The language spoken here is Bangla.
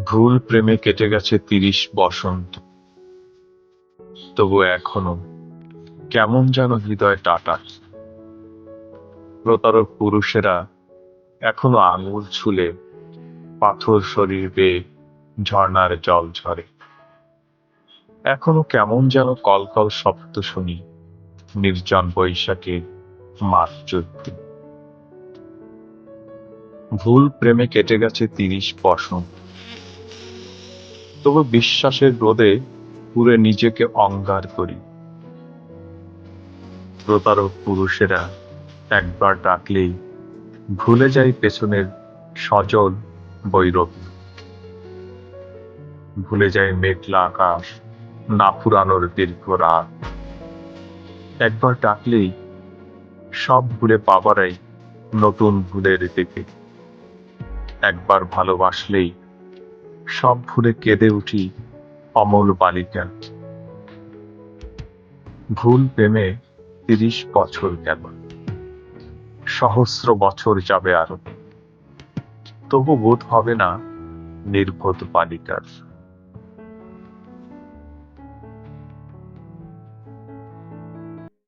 ভুল প্রেমে কেটে গেছে ৩০ বসন্ত, তবু এখনো কেমন যেন হৃদয় টাটাস। প্রতারক পুরুষেরা এখনো আঙুল ছুলে পাথর শরীর বেয়ে ঝর্ণার জল ঝরে। এখনো কেমন যেন কলকল শব্দ শুনি নির্জন বৈশাখের মাঠ জুড়তে। ভুল প্রেমে কেটে গেছে ৩০ বসন্ত, তবু বিশ্বাসের রোদে পুরে নিজেকে অঙ্গার করি। প্রতারক পুরুষেরা একবার ডাকলেই ভুলে যাই পেছনের সজল বৈরবী, ভুলে যাই মেঘলা আকাশ, না ফুরানোর দীর্ঘ রাত। একবার ডাকলেই সব ভুলে পাবারাই নতুন ভুলের দিকে। একবার ভালোবাসলেই সব ভুলে কেঁদে উঠি অমল বালিকা। ভুল প্রেমে ৩০ বছর গেল, সহস্র বছর যাবে আরো, তবু বোধ হবে না নির্বোধ বালিকার।